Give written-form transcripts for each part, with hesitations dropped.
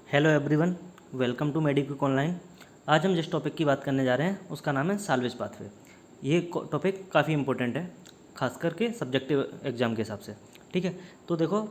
Hello everyone, welcome to Mediquick online. आज हम जिस टॉपिक की बात करने जा रहे हैं उसका नाम है साल्वेज पाथवे। ये टॉपिक काफ़ी इंपॉर्टेंट है, खास करके सब्जेक्टिव एग्ज़ाम के हिसाब से। ठीक है, तो देखो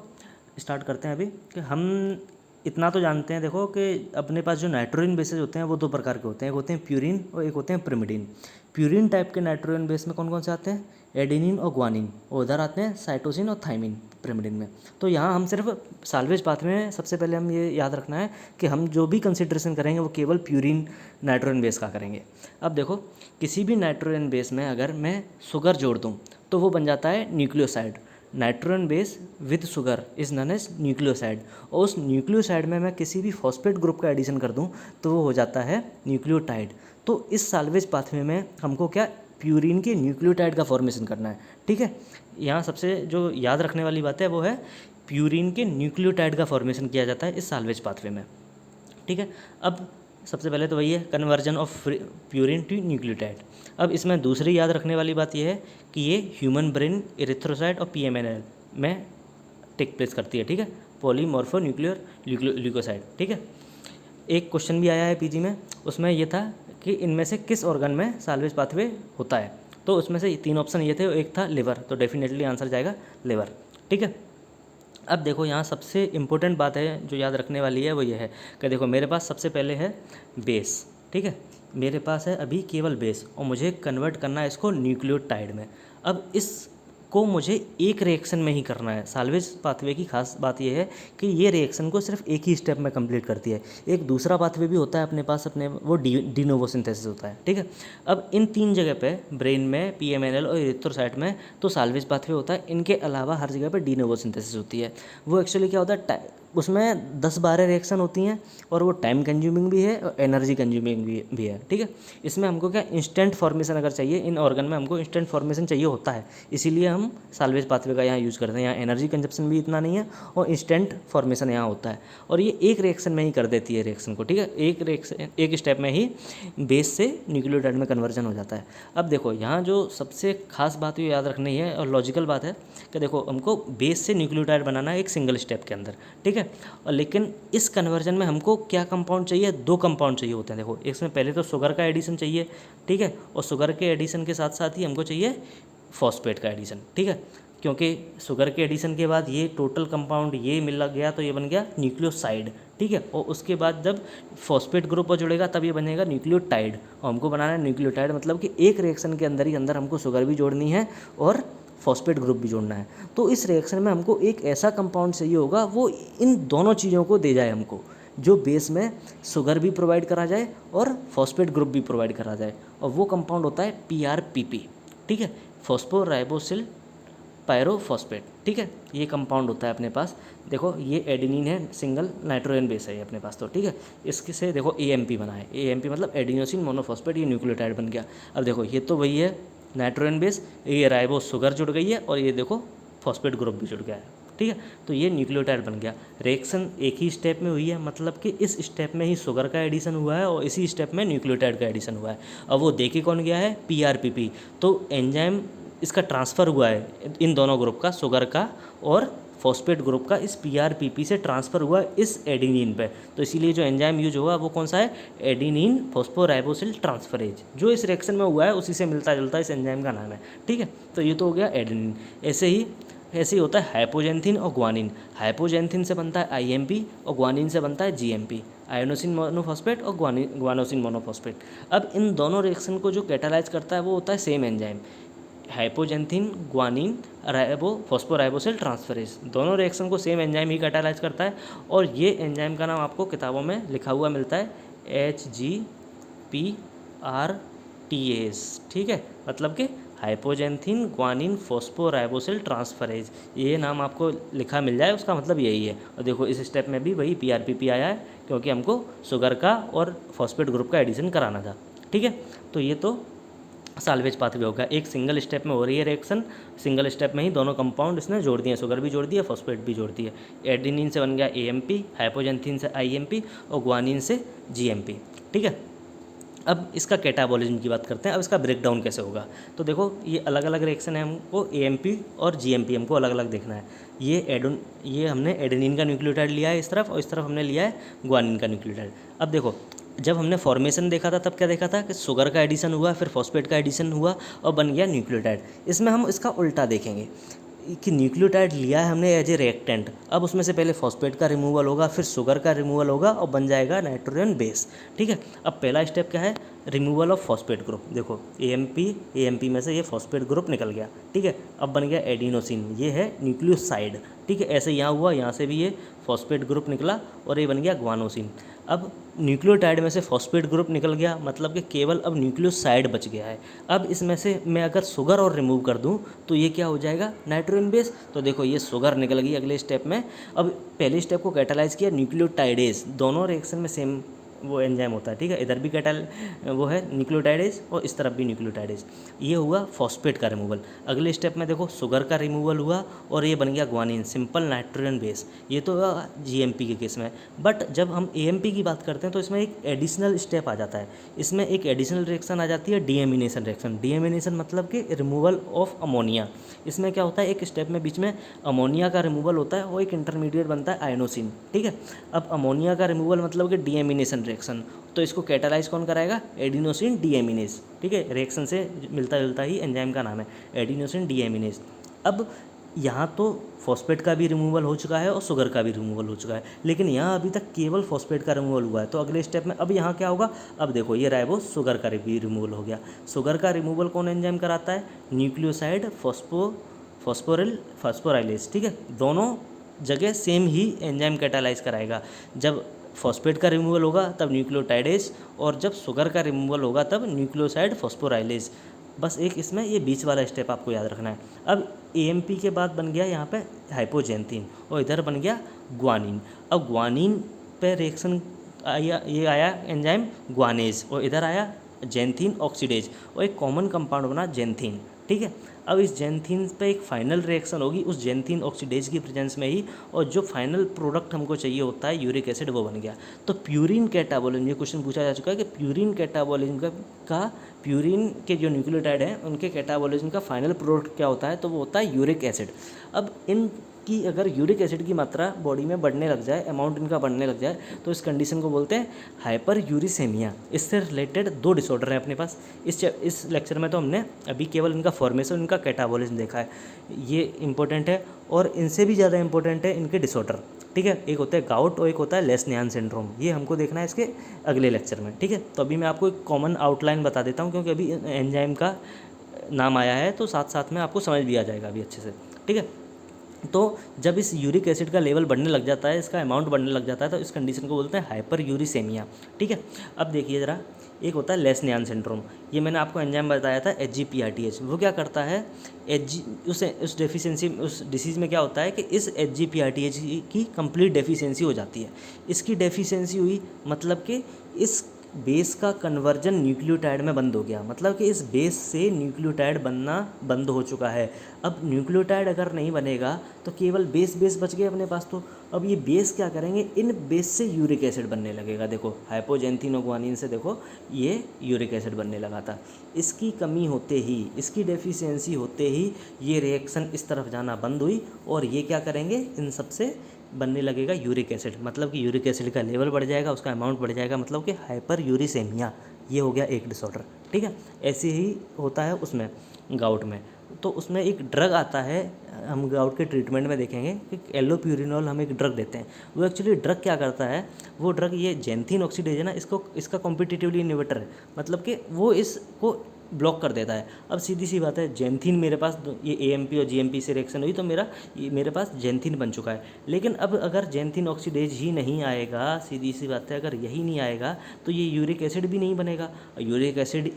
स्टार्ट करते हैं अभी कि हम इतना तो जानते हैं देखो कि अपने पास जो नाइट्रोजन बेसेस होते हैं वो दो प्रकार के होते हैं, एक होते हैं प्यूरिन और एक होते हैं पिरिमिडिन। प्यूरिन टाइप के नाइट्रोजन बेस में कौन कौन से आते हैं? एडेनिन और ग्वानिन, और उधर आते हैं साइटोसिन और थाइमिन पिरिमिडिन में। तो यहाँ हम सिर्फ साल्वेज पाथवे में सबसे पहले हम ये याद रखना है कि हम जो भी कंसिड्रेशन करेंगे वो केवल प्यूरिन नाइट्रोजन बेस का करेंगे। अब देखो, किसी भी नाइट्रोजन बेस में अगर मैं शुगर जोड़ दूँ तो वो बन जाता है nucleoside. Nitrogen base with sugar is known as nucleoside, और उस न्यूक्लियोसाइड में मैं किसी भी फॉस्फेट ग्रुप का एडिशन कर दूं तो वो हो जाता है न्यूक्लियोटाइड। तो इस साल्वेज पाथवे में हमको क्या, प्यूरिन के न्यूक्लियोटाइड का फॉर्मेशन करना है। ठीक है, यहाँ सबसे जो याद रखने वाली बात है वो है प्यूरिन के न्यूक्लियोटाइड का फॉर्मेशन किया जाता है इस साल्वेज पाथवे में। ठीक है, अब सबसे पहले तो वही है conversion of purine to nucleotide. अब इसमें दूसरी याद रखने वाली बात यह है कि ये ह्यूमन ब्रेन इरिथ्रोसाइट और पीएमएनएल में टेक प्लेस करती है। ठीक है, पॉलीमॉर्फो न्यूक्लियर ल्यूकोसाइड। ठीक है, एक क्वेश्चन भी आया है पीजी में, उसमें यह था कि इनमें से किस ऑर्गन में साल्वेज पाथवे होता है। तो उसमें से तीन ऑप्शन ये थे, एक था लिवर, तो डेफिनेटली आंसर जाएगा लिवर। ठीक है, अब देखो यहाँ सबसे इम्पोर्टेंट बात है जो याद रखने वाली है वो ये है कि देखो मेरे पास सबसे पहले है बेस। ठीक है, मेरे पास है अभी केवल बेस और मुझे कन्वर्ट करना है इसको न्यूक्लियोटाइड में। अब इस को मुझे एक रिएक्शन में ही करना है। साल्वेज पाथवे की खास बात यह है कि ये रिएक्शन को सिर्फ एक ही स्टेप में कंप्लीट करती है। एक दूसरा पाथवे भी होता है अपने पास, अपने वो डिनोवो सिंथेसिस होता है। ठीक है, अब इन तीन जगह पे ब्रेन में, पीएमएनएल और इरिथ्रोसाइट में तो साल्वेज पाथवे होता है, इनके अलावा हर जगह पे डिनोवो सिंथेसिस होती है। वो एक्चुअली क्या होता है, उसमें 10-12 रिएक्शन होती हैं और वो टाइम कंज्यूमिंग भी है और एनर्जी कंज्यूमिंग भी है। ठीक है, इसमें हमको क्या, इंस्टेंट फॉर्मेशन अगर चाहिए, इन ऑर्गन में हमको इंस्टेंट फॉर्मेशन चाहिए होता है, इसीलिए हम साल्वेज पाथवे का यहाँ यूज़ करते हैं। यहाँ एनर्जी कंजप्शन भी इतना नहीं है और इंस्टेंट फॉर्मेशन यहाँ होता है, और ये एक रिएक्शन में ही कर देती है रिएक्शन को। ठीक है, एक रिएक्शन, एक स्टेप में ही बेस से न्यूक्लियोटाइड में कन्वर्जन हो जाता है। अब देखो यहाँ जो सबसे खास बात ये याद रखनी है और लॉजिकल बात है कि देखो हमको बेस से न्यूक्लियोटाइड बनाना है एक सिंगल स्टेप के अंदर। ठीक है, और लेकिन इस कन्वर्जन में हमको क्या कंपाउंड चाहिए, दो कंपाउंड चाहिए होते हैं। देखो इसमें पहले तो शुगर का एडिशन चाहिए। ठीक है, और शुगर के एडिशन के साथ साथ ही हमको चाहिए फॉस्फेट का एडिशन। ठीक है, क्योंकि शुगर के एडिशन के बाद ये टोटल कंपाउंड ये मिल गया तो ये बन गया न्यूक्लियोसाइड। ठीक है, और उसके बाद जब फॉस्फेट ग्रुप पर जुड़ेगा तब ये बनेगा न्यूक्लियोटाइड, और हमको बनाना है न्यूक्लियोटाइड, मतलब कि एक रिएक्शन के अंदर ही अंदर हमको शुगर भी जोड़नी है और फॉस्फेट ग्रुप भी जोड़ना है। तो इस रिएक्शन में हमको एक ऐसा कंपाउंड चाहिए होगा वो इन दोनों चीज़ों को दे जाए हमको, जो बेस में शुगर भी प्रोवाइड करा जाए और फॉस्फेट ग्रुप भी प्रोवाइड करा जाए, और वो कंपाउंड होता है PRPP। ठीक है, फॉस्फोराइबोसिल पायरोफॉस्फेट। ठीक है, ये कंपाउंड होता है अपने पास। देखो ये एडेनिन है, सिंगल नाइट्रोजन बेस है ये अपने पास। तो ठीक है, इसके से देखो AMP बना है, AMP मतलब एडिनोसिन मोनोफॉस्फेट, ये न्यूक्लियोटाइड बन गया। अब देखो ये तो वही है नाइट्रोजन बेस, ये राइबो शुगर जुड़ गई है और ये देखो फॉस्फेट ग्रुप भी जुड़ गया है। ठीक है, तो ये न्यूक्लियोटाइड बन गया। रिएक्शन एक ही स्टेप में हुई है, मतलब कि इस स्टेप में ही शुगर का एडिशन हुआ है और इसी स्टेप में न्यूक्लियोटाइड का एडिशन हुआ है। अब वो देखे कौन गया है, PRPP। तो एंजाइम इसका ट्रांसफ़र हुआ है इन दोनों ग्रुप का, शुगर का और फॉस्फेट ग्रुप का, इस PRPP से ट्रांसफ़र हुआ इस एडिनिन पे। तो इसीलिए जो एंजाइम यूज हुआ वो कौन सा है, एडिनिन फॉस्फोराइबोसिल ट्रांसफरेज, जो इस रिएक्शन में हुआ है उसी से मिलता जुलता इस एंजाइम का नाम है। ठीक है, तो ये तो हो गया एडिनिन। ऐसे ही होता है हाइपोजेंथिन और ग्वानिन। हाइपोजेंथिन से बनता है IMP और ग्वानिन से बनता है GMP, आयोनोसिन मोनोफॉस्फेट और ग्वानोसिन मोनोफॉस्फेट। अब इन दोनों रिएक्शन को जो कैटालाइज करता है वो होता है same enzyme, hypoxanthine guanine ribo phosphoribosyl transferase. दोनों रिएक्शन को सेम एंजाइम ही कैटालाइज करता है, और ये एंजाइम का नाम आपको किताबों में लिखा हुआ मिलता है HGPRTAs। ठीक है, मतलब कि हाइपोजेंथिन ग्वानिन फॉस्फोराइबोसिल ट्रांसफरेज, ये नाम आपको लिखा मिल जाए उसका मतलब यही है। और देखो इस स्टेप में भी वही PRPP आया है, क्योंकि हमको शुगर का और फॉस्फेट ग्रुप का एडिशन कराना था। ठीक है, तो ये तो साल्वेज पाथवे होगा, एक सिंगल स्टेप में हो रही है रिएक्शन, सिंगल स्टेप में ही दोनों कंपाउंड इसने जोड़ दिए, शुगर भी जोड़ दिया, फॉस्फेट भी जोड़ दिया। एडिनिन से बन गया AMP, हाइपोजेंथिन से IMP और ग्वानिन से GMP। ठीक है, अब इसका कैटाबॉलिज्म की बात करते हैं। अब इसका ब्रेकडाउन कैसे होगा, तो देखो ये अलग अलग रिएक्शन है, हमको एएमपी और जीएमपी हमको अलग अलग देखना है। ये हमने एडेनिन का न्यूक्लियोटाइड लिया है इस तरफ, और इस तरफ हमने लिया है ग्वानिन का न्यूक्लियोटाइड। अब देखो जब हमने फॉर्मेशन देखा था तब क्या देखा था कि शुगर का एडिशन हुआ, फिर फॉस्फेट का एडिशन हुआ और बन गया न्यूक्लियोटाइड। इसमें हम इसका उल्टा देखेंगे कि न्यूक्लियोटाइड लिया है हमने एज ए रिएक्टेंट, अब उसमें से पहले फॉस्फेट का रिमूवल होगा, फिर शुगर का रिमूवल होगा और बन जाएगा नाइट्रोजन बेस। ठीक है, अब पहला स्टेप क्या है, रिमूवल ऑफ फॉस्फेट ग्रुप। देखो एएमपी में से ये फॉस्फेट ग्रुप निकल गया। ठीक है, अब बन गया एडिनोसिन, ये है न्यूक्लियोसाइड। ठीक है, ऐसे यहाँ हुआ, यहाँ से भी ये फॉस्फेट ग्रुप निकला और ये बन गया ग्वानोसिन। अब न्यूक्लियोटाइड में से फॉस्फेट ग्रुप निकल गया, मतलब कि केवल अब न्यूक्लियोसाइड बच गया है। अब इसमें से मैं अगर शुगर और रिमूव कर दूं तो ये क्या हो जाएगा, नाइट्रोजन बेस। तो देखो ये शुगर निकल गई अगले स्टेप में। अब पहले स्टेप को कैटालाइज किया न्यूक्लियोटाइडेज, दोनों रिएक्शन में सेम वो एंजाइम होता है। ठीक है, इधर भी वो है न्यूक्लियोटाइडेज और इस तरफ भी न्यूक्लियोटाइडेज। ये हुआ फॉस्फेट का रिमूवल। अगले स्टेप में देखो शुगर का रिमूवल हुआ और ये बन गया ग्वानिन, सिंपल नाइट्रोजन बेस। ये तो जीएमपी के केस में। बट जब हम एएमपी की बात करते हैं तो इसमें एक एडिशनल स्टेप आ जाता है। इसमें एक एडिशनल रिएक्शन आ जाती है, डीएमिनेशन रिएक्शन। डीएमिनेशन मतलब कि रिमूवल ऑफ अमोनिया। इसमें क्या होता है, एक स्टेप में बीच में अमोनिया का रिमूवल होता है और एक इंटरमीडिएट बनता है आयनोसिन। ठीक है, अब अमोनिया का रिमूवल मतलब कि डीएमिनेशन रिएक्शन, तो इसको कैटालाइज कौन कराएगा, एडिनोसिन डीएमिनेज। ठीक है, रिएक्शन से मिलता जुलता ही एंजाइम का नाम है, एडिनोसिन डीएमिनेज। अब यहाँ तो फॉस्फेट का भी रिमूवल हो चुका है और शुगर का भी रिमूवल हो चुका है, लेकिन यहाँ अभी तक केवल फॉस्फेट का रिमूवल हुआ है। तो अगले स्टेप में अब यहाँ क्या होगा, अब देखो ये राइबोस शुगर का भी रिमूवल हो गया। शुगर का रिमूवल कौन एंजाइम कराता है, न्यूक्लियोसाइड फॉस्फोराइलेज। ठीक है, दोनों जगह सेम ही एंजाइम कैटालाइज कराएगा। जब फॉस्फेट का रिमूवल होगा तब न्यूक्लियोटाइडेज, और जब शुगर का रिमूवल होगा तब न्यूक्लियोसाइड फॉस्फोराइलेज। बस एक इसमें ये बीच वाला स्टेप आपको याद रखना है। अब एएमपी के बाद बन गया यहाँ पे हाइपोजेंथिन और इधर बन गया ग्वानिन। अब ग्वानिन पे रिएक्शन आया, ये आया एंजाइम ग्वानेज, और इधर आया जेंथिन ऑक्सीडेज और एक कॉमन कंपाउंड बना जेंथिन। ठीक है, अब इस जेंथिन पे एक फाइनल रिएक्शन होगी उस जेंथिन ऑक्सीडेज की प्रेजेंस में ही, और जो फाइनल प्रोडक्ट हमको चाहिए होता है यूरिक एसिड, वो बन गया। तो प्यूरिन कैटाबॉलिज्म, ये क्वेश्चन पूछा जा चुका है कि प्यूरिन कैटाबॉलिज्म का प्यूरिन के जो न्यूक्लियोटाइड हैं उनके कैटाबॉलिज्म का फाइनल प्रोडक्ट क्या होता है, तो वो होता है यूरिक एसिड। अब इनकी अगर यूरिक एसिड की मात्रा बॉडी में बढ़ने लग जाए, अमाउंट इनका बढ़ने लग जाए, तो इस कंडीशन को बोलते हैं हाइपर यूरिसेमिया। इससे रिलेटेड 2 डिसऑर्डर हैं अपने पास। इस लेक्चर में तो हमने अभी केवल इनका फॉर्मेशन, इनका कैटाबॉलिज्म देखा है, ये इंपॉर्टेंट है, और इनसे भी ज़्यादा इंपॉर्टेंट है इनके डिसऑर्डर। ठीक है, एक होता है गाउट और एक होता है लेस्नियान सिंड्रोम, ये हमको देखना है इसके अगले लेक्चर में। ठीक है, तो अभी मैं आपको एक कॉमन आउटलाइन बता देता हूँ, क्योंकि अभी एंजाइम का नाम आया है तो साथ साथ में आपको समझ भी आ जाएगा अभी अच्छे से। ठीक है, तो जब इस यूरिक एसिड का लेवल बढ़ने लग जाता है, इसका अमाउंट बढ़ने लग जाता है, तो इस कंडीशन को बोलते हैं हाइपर यूरिसेमिया। ठीक है, अब देखिए ज़रा, एक होता है लेस्नियान सिंड्रोम, ये मैंने आपको एंजाइम बताया था HGPRTH। वो क्या करता है, उस डेफिशिएंसी, उस डिसीज़ में क्या होता है कि इस HGPRTH की कंप्लीट डेफिशिएंसी हो जाती है। इसकी डेफिशिएंसी हुई मतलब कि इस बेस का कन्वर्जन न्यूक्लियोटाइड में बंद हो गया, मतलब कि इस बेस से न्यूक्लियोटाइड बनना बंद हो चुका है। अब न्यूक्लियोटाइड अगर नहीं बनेगा तो केवल बेस बच गए अपने पास। तो अब ये बेस क्या करेंगे, इन बेस से यूरिक एसिड बनने लगेगा। देखो हाइपोजेंथिन और ग्वानिन से देखो ये यूरिक एसिड बनने लगा था। इसकी कमी होते ही, इसकी डेफिशिएंसी होते ही ये रिएक्शन इस तरफ जाना बंद हुई, और ये क्या करेंगे, इन सब से बनने लगेगा यूरिक एसिड, मतलब कि यूरिक एसिड का लेवल बढ़ जाएगा, उसका अमाउंट बढ़ जाएगा, मतलब कि हाइपर यूरिसेमिया। ये हो गया एक डिसऑर्डर। ठीक है, ऐसे ही होता है उसमें गाउट में। तो उसमें एक ड्रग आता है, हम गाउट के ट्रीटमेंट में देखेंगे कि एलोप्यूरिनॉल हम एक ड्रग देते हैं। वो एक्चुअली ड्रग क्या करता है, वो ड्रग ये जेंथिन ऑक्सीडेज है ना, इसका कॉम्पिटिटिवली इन्हिबिटर है, मतलब कि वो इसको ब्लॉक कर देता है। अब सीधी सी बात है, जेंथिन मेरे पास, ये एएमपी और जीएमपी से रिएक्शन हुई तो मेरे पास जेंथिन बन चुका है। लेकिन अब अगर जेंथिन ऑक्सीडेज ही नहीं आएगा, सीधी सी बात है, अगर यही नहीं आएगा तो ये यूरिक एसिड भी नहीं बनेगा। यूरिक एसिड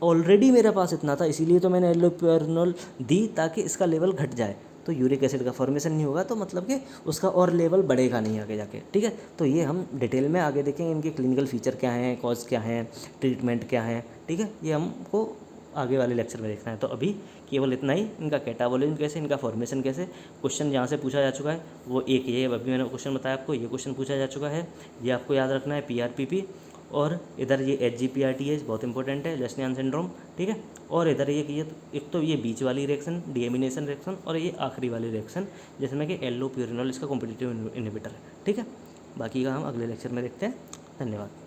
ऑलरेडी मेरे पास इतना था, इसीलिए तो मैंने एलोप्यूरिनॉल दी ताकि इसका लेवल घट जाए। तो यूरिक एसिड का फॉर्मेशन नहीं होगा, तो मतलब कि उसका और लेवल बढ़ेगा नहीं आगे जाके। ठीक है, तो ये हम डिटेल में आगे देखेंगे, इनके क्लिनिकल फीचर क्या हैं, कॉज क्या हैं, ट्रीटमेंट क्या है। ठीक है, ये हमको आगे वाले लेक्चर में देखना है। तो अभी केवल इतना ही, इनका कैटाबॉलिज्म कैसे, इनका फॉर्मेशन कैसे, क्वेश्चन जहाँ से पूछा जा चुका है वो एक ये, अभी मैंने क्वेश्चन बताया आपको, ये क्वेश्चन पूछा जा चुका है, ये आपको याद रखना है, PRPP। और इधर ये HGPRTH बहुत इंपॉर्टेंट है, जस्टियन सिंड्रोम, ठीक है। और इधर ये कि ये एक तो ये बीच वाली रिएक्शन डीएमिनेशन रिएक्शन और ये आखिरी वाली रिएक्शन जिसमें कि एल्लो प्यूरिनॉल इसका कॉम्पिटिटिव इनहिबिटर है, ठीक है। बाकी का हम अगले लेक्चर में देखते हैं। धन्यवाद।